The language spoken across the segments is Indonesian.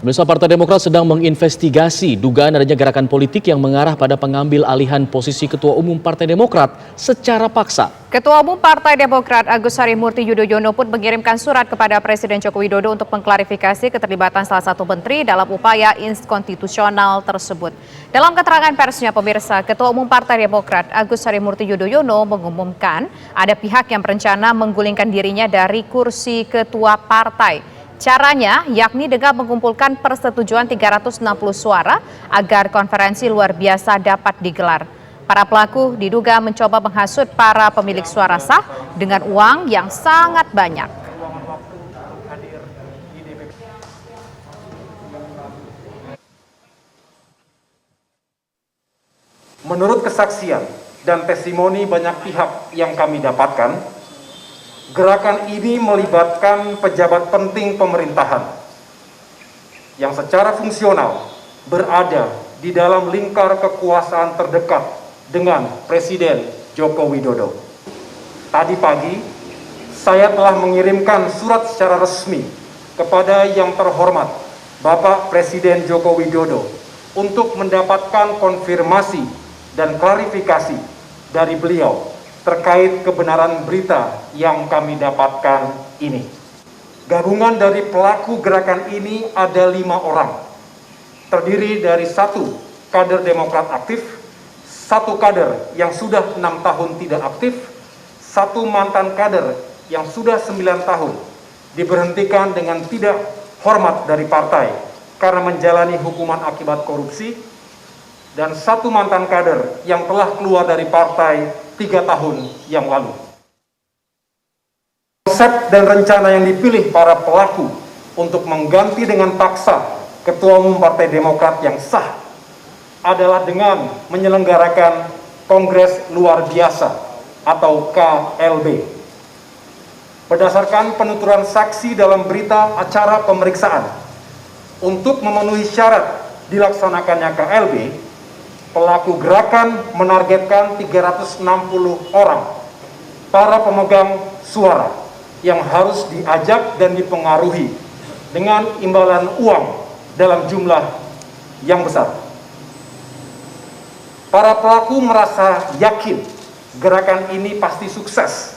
Pemirsa, Partai Demokrat sedang menginvestigasi dugaan adanya gerakan politik yang mengarah pada pengambil alihan posisi Ketua Umum Partai Demokrat secara paksa. Ketua Umum Partai Demokrat Agus Harimurti Yudhoyono pun mengirimkan surat kepada Presiden Joko Widodo untuk mengklarifikasi keterlibatan salah satu menteri dalam upaya inkonstitusional tersebut. Dalam keterangan persnya, pemirsa, Ketua Umum Partai Demokrat Agus Harimurti Yudhoyono mengumumkan ada pihak yang berencana menggulingkan dirinya dari kursi ketua partai. Caranya yakni dengan mengumpulkan persetujuan 360 suara agar konferensi luar biasa dapat digelar. Para pelaku diduga mencoba menghasut para pemilik suara sah dengan uang yang sangat banyak. Menurut kesaksian dan testimoni banyak pihak yang kami dapatkan, gerakan ini melibatkan pejabat penting pemerintahan yang secara fungsional berada di dalam lingkar kekuasaan terdekat dengan Presiden Joko Widodo. Tadi pagi, saya telah mengirimkan surat secara resmi kepada yang terhormat Bapak Presiden Joko Widodo untuk mendapatkan konfirmasi dan klarifikasi dari beliau terkait kebenaran berita yang kami dapatkan ini. Gabungan dari pelaku gerakan ini ada 5 orang, terdiri dari 1 kader Demokrat aktif, 1 kader yang sudah 6 tahun tidak aktif, 1 mantan kader yang sudah 9 tahun diberhentikan dengan tidak hormat dari partai karena menjalani hukuman akibat korupsi, dan 1 mantan kader yang telah keluar dari partai 3 tahun yang lalu. Konsep dan rencana yang dipilih para pelaku untuk mengganti dengan paksa Ketua Umum Partai Demokrat yang sah adalah dengan menyelenggarakan Kongres Luar Biasa atau KLB. Berdasarkan penuturan saksi dalam berita acara pemeriksaan, untuk memenuhi syarat dilaksanakannya KLB, pelaku gerakan menargetkan 360 orang para pemegang suara yang harus diajak dan dipengaruhi dengan imbalan uang dalam jumlah yang besar. Para pelaku merasa yakin gerakan ini pasti sukses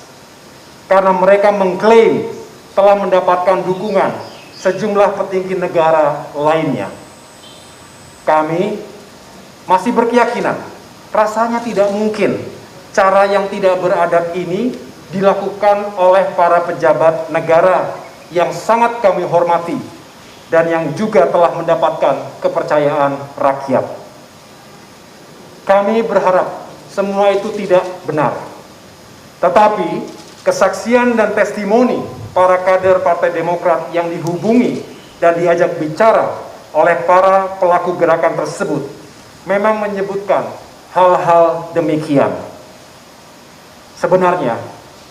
karena mereka mengklaim telah mendapatkan dukungan sejumlah petinggi negara lainnya. Kami masih berkeyakinan, rasanya tidak mungkin cara yang tidak beradab ini dilakukan oleh para pejabat negara yang sangat kami hormati dan yang juga telah mendapatkan kepercayaan rakyat. Kami berharap semua itu tidak benar. Tetapi kesaksian dan testimoni para kader Partai Demokrat yang dihubungi dan diajak bicara oleh para pelaku gerakan tersebut memang menyebutkan hal-hal demikian. Sebenarnya,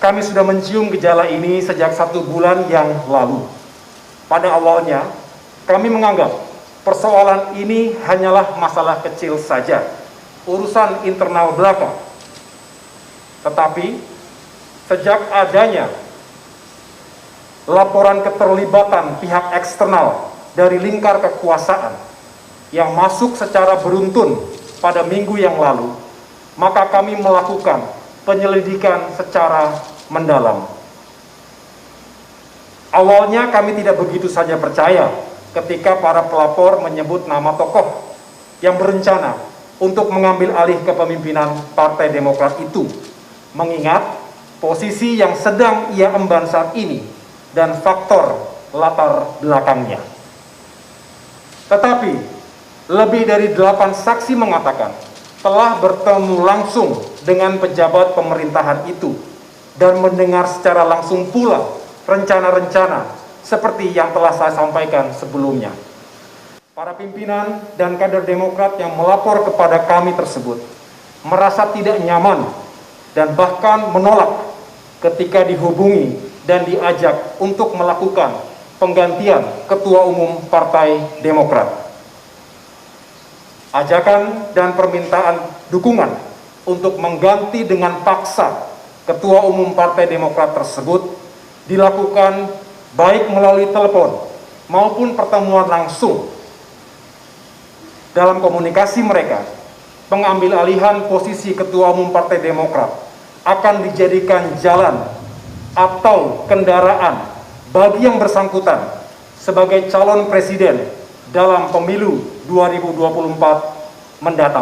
kami sudah mencium gejala ini sejak 1 bulan yang lalu. Pada awalnya, kami menganggap persoalan ini hanyalah masalah kecil saja, urusan internal belaka. Tetapi, sejak adanya laporan keterlibatan pihak eksternal dari lingkar kekuasaan yang masuk secara beruntun pada minggu yang lalu, maka kami melakukan penyelidikan secara mendalam. Awalnya kami tidak begitu saja percaya ketika para pelapor menyebut nama tokoh yang berencana untuk mengambil alih kepemimpinan Partai Demokrat itu, mengingat posisi yang sedang ia emban saat ini dan faktor latar belakangnya. Tetapi lebih dari 8 saksi mengatakan telah bertemu langsung dengan pejabat pemerintahan itu dan mendengar secara langsung pula rencana-rencana seperti yang telah saya sampaikan sebelumnya. Para pimpinan dan kader Demokrat yang melapor kepada kami tersebut merasa tidak nyaman dan bahkan menolak ketika dihubungi dan diajak untuk melakukan penggantian Ketua Umum Partai Demokrat. Ajakan dan permintaan dukungan untuk mengganti dengan paksa Ketua Umum Partai Demokrat tersebut dilakukan baik melalui telepon maupun pertemuan langsung. Dalam komunikasi mereka, pengambil alihan posisi Ketua Umum Partai Demokrat akan dijadikan jalan atau kendaraan bagi yang bersangkutan sebagai calon presiden dalam pemilu 2024 mendatang.